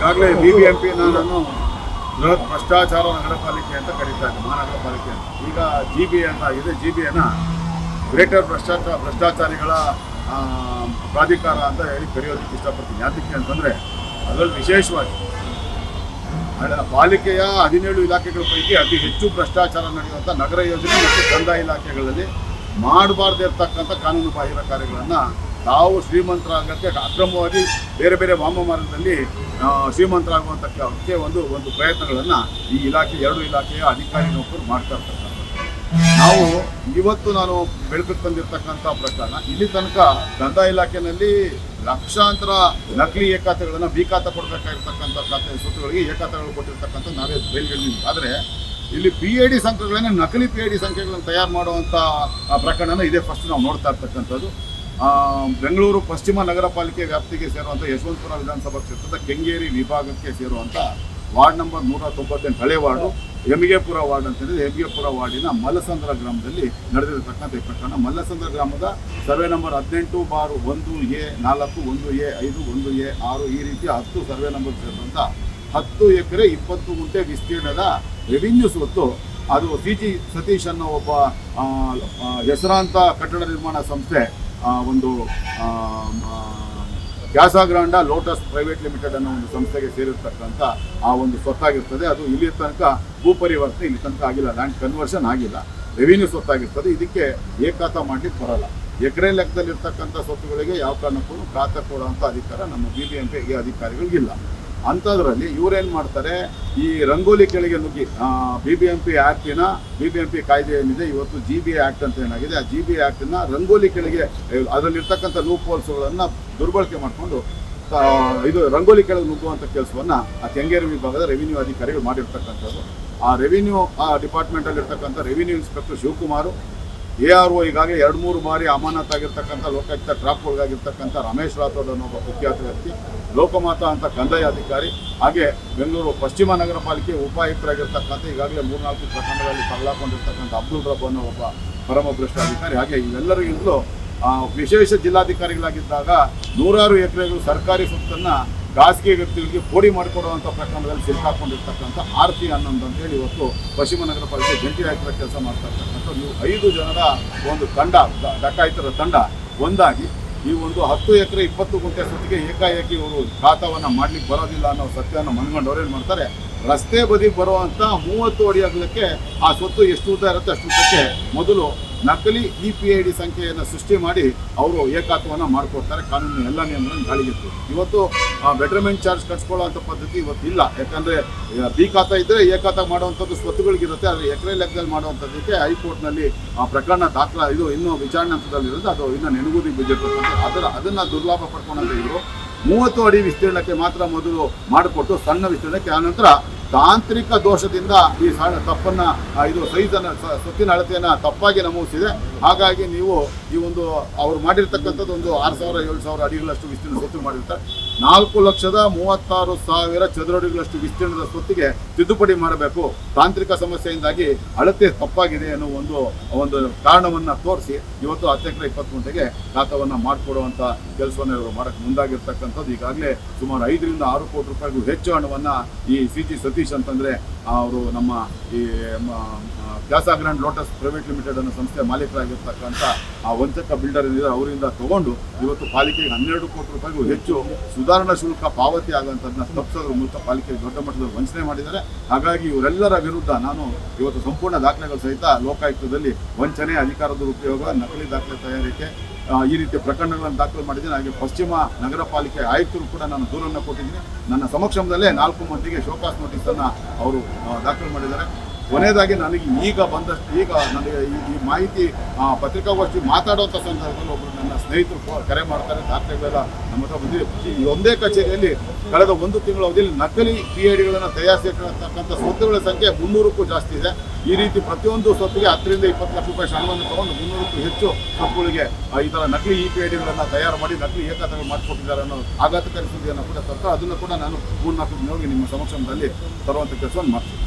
ಈಗಾಗಲೇ BBMPನ ನಾನು ಬೃಹತ್ ಭ್ರಷ್ಟಾಚಾರ ನಗರ ಪಾಲಿಕೆ ಅಂತ ಕರೀತಾ ಇದ್ದೆ, ಮಹಾನಗರ ಪಾಲಿಕೆ ಅಂತ. ಈಗ GB ಅಂತ ಆಗಿದೆ. GBನ ಗ್ರೇಟರ್ ಭ್ರಷ್ಟಾಚಾರಿಗಳ ಪ್ರಾಧಿಕಾರ ಅಂತ ಹೇಳಿ ಕರೆಯೋದಕ್ಕೆ ಇಷ್ಟಪಡ್ತೀನಿ. ಯಾತಕ್ಕೆ ಅಂತಂದರೆ ಅದರಲ್ಲಿ ವಿಶೇಷವಾಗಿ ಪಾಲಿಕೆಯ 17 ಇಲಾಖೆಗಳ ಪೈಕಿ ಅತಿ ಹೆಚ್ಚು ಭ್ರಷ್ಟಾಚಾರ ನಡೆಯುವಂಥ ನಗರ ಯೋಜನೆ ಮತ್ತು ಕಂದಾಯ ಇಲಾಖೆಗಳಲ್ಲಿ ಮಾಡಬಾರ್ದೇ ಇರ್ತಕ್ಕಂಥ ಕಾನೂನು ಬಾಹಿರ ಕಾರ್ಯಗಳನ್ನು ತಾವು ಶ್ರೀಮಂತರಾಗಕ್ಕೆ ಅಕ್ರಮವಾಗಿ ಬೇರೆ ಬೇರೆ ವಾಮಮಾರ್ಗದಲ್ಲಿ ಶ್ರೀಮಂತರಾಗುವಂಥಕ್ಕೆ ಒಂದು ಪ್ರಯತ್ನಗಳನ್ನು ಈ ಎರಡು ಇಲಾಖೆಯ ಅಧಿಕಾರಿ ನೌಕರು ಮಾಡ್ತಾ ಇರ್ತಕ್ಕಂಥದ್ದು. ನಾವು ಇವತ್ತು ನಾನು ಬೆಳಕಿಗೆ ತಂದಿರ್ತಕ್ಕಂಥ ಪ್ರಕರಣ, ಇಲ್ಲಿ ತನಕ ಕಂದಾಯ ಇಲಾಖೆಯಲ್ಲಿ ಲಕ್ಷಾಂತರ ನಕಲಿ ಖಾತೆಗಳನ್ನು ಬಿ ಖಾತೆ ಕೊಡಬೇಕಾಗಿರ್ತಕ್ಕಂಥ ಖಾತೆ ಸ್ವತ್ತುಗಳಿಗೆ ಖಾತೆಗಳು ಕೊಟ್ಟಿರ್ತಕ್ಕಂಥ ನಾವೇ ಬಯಲ್ಗಳಿದ್ದೀವಿ. ಆದರೆ ಇಲ್ಲಿ PID ಸಂಖ್ಯೆಗಳನ್ನೇ ನಕಲಿ PID ಸಂಖ್ಯೆಗಳನ್ನು ತಯಾರು ಮಾಡುವಂಥ ಪ್ರಕರಣ ಇದೇ ಫಸ್ಟ್ ನಾವು ನೋಡ್ತಾ ಇರ್ತಕ್ಕಂಥದ್ದು. ಬೆಂಗಳೂರು ಪಶ್ಚಿಮ ನಗರ ಪಾಲಿಕೆ ವ್ಯಾಪ್ತಿಗೆ ಸೇರುವಂಥ ಯಶವಂತಪುರ ವಿಧಾನಸಭಾ ಕ್ಷೇತ್ರದ ಕೆಂಗೇರಿ ವಿಭಾಗಕ್ಕೆ ಸೇರುವಂಥ ವಾರ್ಡ್ ನಂಬರ್ 198 ಹಳೆ ವಾರ್ಡು ಹೆಮ್ಮಿಗೆಪುರ ವಾರ್ಡ್ ಅಂತ ಹೇಳಿದ್ರೆ ಹೆಮ್ಮಿಗೆಪುರ ವಾರ್ಡಿನ ಮಲ್ಲಸಂದ್ರ ಗ್ರಾಮದಲ್ಲಿ ನಡೆದಿರತಕ್ಕಂಥ ಈ ಪ್ರಕರಣ. ಮಲ್ಲಸಂದ್ರ ಗ್ರಾಮದ survey number 18/1A4 1A5 1A6 ಈ ರೀತಿ 10 ಸರ್ವೆ ನಂಬರ್ ಸೇರಿದಂಥ 10 ಎಕರೆ 20 ಗುಂಟೆ ವಿಸ್ತೀರ್ಣದ ರೆವಿನ್ಯೂ ಸ್ವತ್ತು ಅದು CG ಸತೀಶ್ ಅನ್ನೋ ಒಬ್ಬ ಹೆಸರಾಂತ ಕಟ್ಟಡ ನಿರ್ಮಾಣ ಸಂಸ್ಥೆ ಒಂದು ಕ್ಯಾಸಾಗ್ರಾಂಡ ಲೋಟಸ್ ಪ್ರೈವೇಟ್ ಲಿಮಿಟೆಡ್ ಅನ್ನೋ ಒಂದು ಸಂಸ್ಥೆಗೆ ಸೇರಿರ್ತಕ್ಕಂಥ ಆ ಒಂದು ಸ್ವತ್ತಾಗಿರ್ತದೆ. ಅದು ಇಲ್ಲಿ ತನಕ ಭೂ ಪರಿವರ್ತನೆ ಇಲ್ಲಿ ತನಕ ಆಗಿಲ್ಲ, ಲ್ಯಾಂಡ್ ಕನ್ವರ್ಷನ್ ಆಗಿಲ್ಲ, ರೆವಿನ್ಯೂ ಸ್ವತ್ತಾಗಿರ್ತದೆ. ಇದಕ್ಕೆ ಖಾತಾ ಮಾಡಲಿಕ್ಕೆ ಬರಲ್ಲ. ಎಕರೆ ಲೆಕ್ಕದಲ್ಲಿರ್ತಕ್ಕಂಥ ಸ್ವತ್ತುಗಳಿಗೆ ಯಾವ ಕಾರಣಕ್ಕೂ ಖಾತಾ ಕೊಡುವಂಥ ಅಧಿಕಾರ ನಮ್ಮ BBMP ಅಧಿಕಾರಿಗಳಿಗಿಲ್ಲ. ಅಂಥದ್ರಲ್ಲಿ ಇವರೇನು ಮಾಡ್ತಾರೆ, ಈ ರಂಗೋಲಿ ಕೆಳಗೆ ನುಗ್ಗಿ BBMP ಕಾಯ್ದೆ ಏನಿದೆ ಇವತ್ತು GB ಆ್ಯಕ್ಟ್ ಅಂತ ಏನಾಗಿದೆ, ಆ GB ಆ್ಯಕ್ಟನ್ನು ರಂಗೋಲಿ ಕೆಳಗೆ ಅದರಲ್ಲಿರ್ತಕ್ಕಂಥ ಲೂಪ್ ಹೋಲ್ಸ್ಗಳನ್ನು ದುರ್ಬಳಕೆ ಮಾಡಿಕೊಂಡು ಇದು ರಂಗೋಲಿ ಕೆಳಗೆ ನುಗ್ಗುವಂಥ ಕೆಲಸವನ್ನು ಆ ಕೆಂಗೇರಿ ವಿಭಾಗದ ರೆವಿನ್ಯೂ ಅಧಿಕಾರಿಗಳು ಮಾಡಿರ್ತಕ್ಕಂಥದ್ದು. ಆ ರೆವಿನ್ಯೂ ಡಿಪಾರ್ಟ್ಮೆಂಟಲ್ಲಿರ್ತಕ್ಕಂಥ ರೆವಿನ್ಯೂ ಇನ್ಸ್ಪೆಕ್ಟರ್ ಶಿವಕುಮಾರು, ARO ಈಗಾಗಲೇ 2-3 ಬಾರಿ ಅಮಾನತಾಗಿರ್ತಕ್ಕಂಥ ಲೋಕಾಯುಕ್ತ ಟ್ರಾಪ್ಗಳಿಗಾಗಿರ್ತಕ್ಕಂಥ ರಮೇಶ್ ರಾಥೋಡ್ ಅನ್ನೋ ಒಬ್ಬ ಕುಖ್ಯಾತ ವ್ಯಕ್ತಿ, ಲೋಕಮಾತ ಅಂತ ಕಂದಾಯ ಅಧಿಕಾರಿ, ಹಾಗೆ ಬೆಂಗಳೂರು ಪಶ್ಚಿಮ ನಗರ ಪಾಲಿಕೆ ಉಪಾಯುಕ್ತರಾಗಿರ್ತಕ್ಕಂಥ ಈಗಾಗಲೇ 3-4 ಪ್ರಕರಣಗಳಲ್ಲಿ ತಗಲಾಕೊಂಡಿರ್ತಕ್ಕಂಥ ಅಬ್ದುಲ್ ರಬ್ ಅನ್ನೋ ಒಬ್ಬ ಪರಮ ಭ್ರಷ್ಟ ಅಧಿಕಾರಿ, ಹಾಗೆ ಇವೆಲ್ಲರಿಗಿಂತಲೂ ವಿಶೇಷ ಜಿಲ್ಲಾಧಿಕಾರಿಗಳಾಗಿದ್ದಾಗ 100 ಎಕರೆಗಳು ಸರ್ಕಾರಿ ಸ್ವತ್ತನ್ನು ಖಾಸಗಿ ವ್ಯಕ್ತಿಗಳಿಗೆ ಪೋಡಿ ಮಾಡಿಕೊಡುವಂಥ ಪ್ರಕರಣದಲ್ಲಿ ಸಿಲುಕಾಕೊಂಡಿರ್ತಕ್ಕಂಥ ಆರ್ತಿ ಅನ್ನೊಂದು ಅಂತೇಳಿ ಇವತ್ತು ಪಶ್ಚಿಮ ನಗರ ಪಾಲಿಕೆ ಜಂಟಿ ಆಯುಕ್ತರ ಕೆಲಸ ಮಾಡ್ತಾ ಇರ್ತಕ್ಕಂಥ ನೀವು 5 ಜನರ ಒಂದು ತಂಡ, ಡಕಾಯಿತರ ತಂಡ ಒಂದಾಗಿ ಈ ಒಂದು 10 ಎಕರೆ 20 ಗುಂಟೆ ಸ್ವತ್ತಿಗೆ ಏಕಾಏಕಿ ಇವರು ಖಾತಾವನ್ನು ಮಾಡ್ಲಿಕ್ಕೆ ಬರೋದಿಲ್ಲ ಅನ್ನೋ ಸತ್ಯವನ್ನು ಮನಗಂಡು ಅವ್ರೇನು ಮಾಡ್ತಾರೆ, ರಸ್ತೆ ಬದಿಗೆ ಬರುವಂಥ 30 ಅಡಿ ಅಗಲಕ್ಕೆ ಆ ಸ್ವತ್ತು ಎಷ್ಟು ಉದ್ದ ಇರುತ್ತೆ ಅಷ್ಟು ಉದ್ದಕ್ಕೆ ಮೊದಲು ನಕಲಿ PID ಸಂಖ್ಯೆಯನ್ನು ಸೃಷ್ಟಿ ಮಾಡಿ ಅವರು ಖಾತವನ್ನು ಮಾಡಿಕೊಡ್ತಾರೆ. ಕಾನೂನಿನ ಎಲ್ಲ ನಿಯಮಗಳನ್ನು ಗಾಳಿಗೆತ್ತು. ಇವತ್ತು ಬೆಟರ್ಮೆಂಟ್ ಚಾರ್ಜ್ ಕಟ್ಸ್ಕೊಳ್ಳೋಂಥ ಪದ್ಧತಿ ಇವತ್ತು ಇಲ್ಲ. ಯಾಕಂದರೆ ಬಿ ಖಾತಾ ಇದ್ದರೆ ಖಾತಾ ಮಾಡುವಂಥದ್ದು ಸ್ವತ್ತುಗಳಿಗಿರುತ್ತೆ, ಆದರೆ ಎಕರೆ ಲೆಕ್ಕದಲ್ಲಿ ಮಾಡುವಂಥದ್ದಕ್ಕೆ ಹೈಕೋರ್ಟ್ನಲ್ಲಿ ಪ್ರಕರಣ ಇದು ಇನ್ನೂ ವಿಚಾರಣೆ ಹಂತದಲ್ಲಿರುತ್ತೆ, ಅದು ಇನ್ನೂ ನೆನಗುದಿ ಬಿದ್ದಿರ್ತಕ್ಕಂಥ ಅದನ್ನು ದುರ್ಲಾಭ ಪಡ್ಕೊಂಡಂತೆ ಇವರು 30 ಅಡಿ ವಿಸ್ತೀರ್ಣಕ್ಕೆ ಮಾತ್ರ ಮೊದಲು ಮಾಡಿಕೊಟ್ಟು ಸಣ್ಣ ವಿಸ್ತೀರ್ಣಕ್ಕೆ, ಆನಂತರ ತಾಂತ್ರಿಕ ದೋಷದಿಂದ ಈ ತಪ್ಪನ್ನು ಇದು ಸೈಜನ್ನು ಸ್ವತ್ತಿನ ಅಳತೆಯನ್ನು ತಪ್ಪಾಗಿ ನಮೂದಿಸಿದೆ. ಹಾಗಾಗಿ ನೀವು ಈ ಒಂದು ಅವರು ಮಾಡಿರ್ತಕ್ಕಂಥದ್ದು ಒಂದು 6,000-7,000 ಅಡಿಗಳಷ್ಟು ವಿಸ್ತೀರ್ಣ ಸ್ವತ್ತು ಮಾಡಿರ್ತಾರೆ. 4,36,000 ಚದರ ಅಡಿಗಳಷ್ಟು ವಿಸ್ತೀರ್ಣದ ಸ್ವತ್ತಿಗೆ ತಿದ್ದುಪಡಿ ಮಾಡಬೇಕು, ತಾಂತ್ರಿಕ ಸಮಸ್ಯೆಯಿಂದಾಗಿ ಅಳತೆ ತಪ್ಪಾಗಿದೆ ಅನ್ನೋ ಒಂದು ಕಾರಣವನ್ನು ತೋರಿಸಿ ಇವತ್ತು 10 ಎಕರೆ 20 ಗುಂಟೆಗೆ ಖಾತಾವನ್ನು ಮಾಡಿಕೊಡುವಂಥ ಕೆಲಸವನ್ನು ಇವರು ಮಾಡೋಕ್ಕೆ ಮುಂದಾಗಿರ್ತಕ್ಕಂಥದ್ದು. ಈಗಾಗಲೇ ಸುಮಾರು 5-6 ಕೋಟಿ ರೂಪಾಯಿಗೂ ಹೆಚ್ಚು ಹಣವನ್ನು ಈ CG ಸತೀಶ್ ಅಂತಂದರೆ ಅವರು ನಮ್ಮ ಈ ಕ್ಯಾಸಾಗ್ರಾಂಡ್ ಲೋಟಸ್ ಪ್ರೈವೇಟ್ ಲಿಮಿಟೆಡ್ ಅನ್ನೋ ಸಂಸ್ಥೆ ಮಾಲೀಕರಾಗಿರ್ತಕ್ಕಂಥ ಆ ವಂಚಕ ಬಿಲ್ಡರ್ ಏನಿದೆ ಅವರಿಂದ ತಗೊಂಡು ಇವತ್ತು ಪಾಲಿಕೆಗೆ 12 ಕೋಟಿ ರೂಪಾಯಿಗೂ ಹೆಚ್ಚು ಸುಧಾರಣಾ ಶುಲ್ಕ ಪಾವತಿ ಆಗುವಂಥದ್ದನ್ನ ತಪ್ಪಿಸೋದ್ರ ಮೂಲಕ ಪಾಲಿಕೆಗೆ ದೊಡ್ಡ ಮಟ್ಟದಲ್ಲಿ ವಂಚನೆ ಮಾಡಿದ್ದಾರೆ. ಹಾಗಾಗಿ ಇವರೆಲ್ಲರ ವಿರುದ್ಧ ನಾನು ಇವತ್ತು ಸಂಪೂರ್ಣ ದಾಖಲೆಗಳು ಸಹಿತ ಲೋಕಾಯುಕ್ತದಲ್ಲಿ ವಂಚನೆ, ಅಧಿಕಾರ ದುರುಪಯೋಗ, ನಕಲಿ ದಾಖಲೆ ತಯಾರಿಕೆ ಈ ರೀತಿಯ ಪ್ರಕರಣಗಳನ್ನು ದಾಖಲು ಮಾಡಿದ್ದೀನಿ. ಹಾಗೆ ಪಶ್ಚಿಮ ನಗರ ಪಾಲಿಕೆ ಆಯುಕ್ತರು ಕೂಡ ನಾನು ದೂರನ್ನು ಕೊಟ್ಟಿದ್ದೀನಿ. ನನ್ನ ಸಮಕ್ಷಮದಲ್ಲೇ 4 ಮಂದಿಗೆ ಶೋಕಾಸ್ ನೋಟಿಸನ್ನು ಅವರು ದಾಖಲು ಮಾಡಿದ್ದಾರೆ. ಕೊನೆಯದಾಗಿ ನನಗೆ ನನಗೆ ಈ ಮಾಹಿತಿ ಪತ್ರಿಕಾಗೋಷ್ಠಿ ಮಾತಾಡುವಂಥ ಸಂದರ್ಭದಲ್ಲಿ ಒಬ್ಬರು ನನ್ನ ಸ್ನೇಹಿತರು ಕರೆ ಮಾಡ್ತಾರೆ, ದಾಖಲೆಗಳೆಲ್ಲ ನಮ್ಮ ಹತ್ರ ಬಂದಿದೆ. ಈ ಒಂದೇ ಕಚೇರಿಯಲ್ಲಿ ಕಳೆದ 1 ತಿಂಗಳ ಅವಧಿಯಲ್ಲಿ ನಕಲಿ PIDಗಳನ್ನು ತಯಾರಿಸಿರ್ತಕ್ಕಂಥ ಸ್ವತ್ತುಗಳ ಸಂಖ್ಯೆ 300ಕ್ಕೂ ಜಾಸ್ತಿ ಇದೆ. ಈ ರೀತಿ ಪ್ರತಿಯೊಂದು ಸ್ವತ್ತಿಗೆ 10-20 ಲಕ್ಷ ರೂಪಾಯಿ ಹಣವನ್ನು ತಗೊಂಡು 300ಕ್ಕೂ ಹೆಚ್ಚು ಸ್ವತ್ತುಗಳಿಗೆ ಈ ಥರ ನಕಲಿ PIDಗಳನ್ನು ತಯಾರು ಮಾಡಿ ನಕಲಿ ಖಾತೆಗಳು ಮಾಡಿಕೊಟ್ಟಿದ್ದಾರೆ ಅನ್ನೋ ಆಘಾತಕಾರಿ ಸುದ್ದಿಯನ್ನು ಕೂಡ ತರ್ತಾರೆ. ಅದನ್ನು ಕೂಡ ನಾನು 3-4 ದಿನಗಳಿಗೆ ನಿಮ್ಮ ಸಮಕ್ಷಮದಲ್ಲಿ ತರುವಂಥ ಕೆಲಸವನ್ನು ಮಾಡ್ತೀನಿ.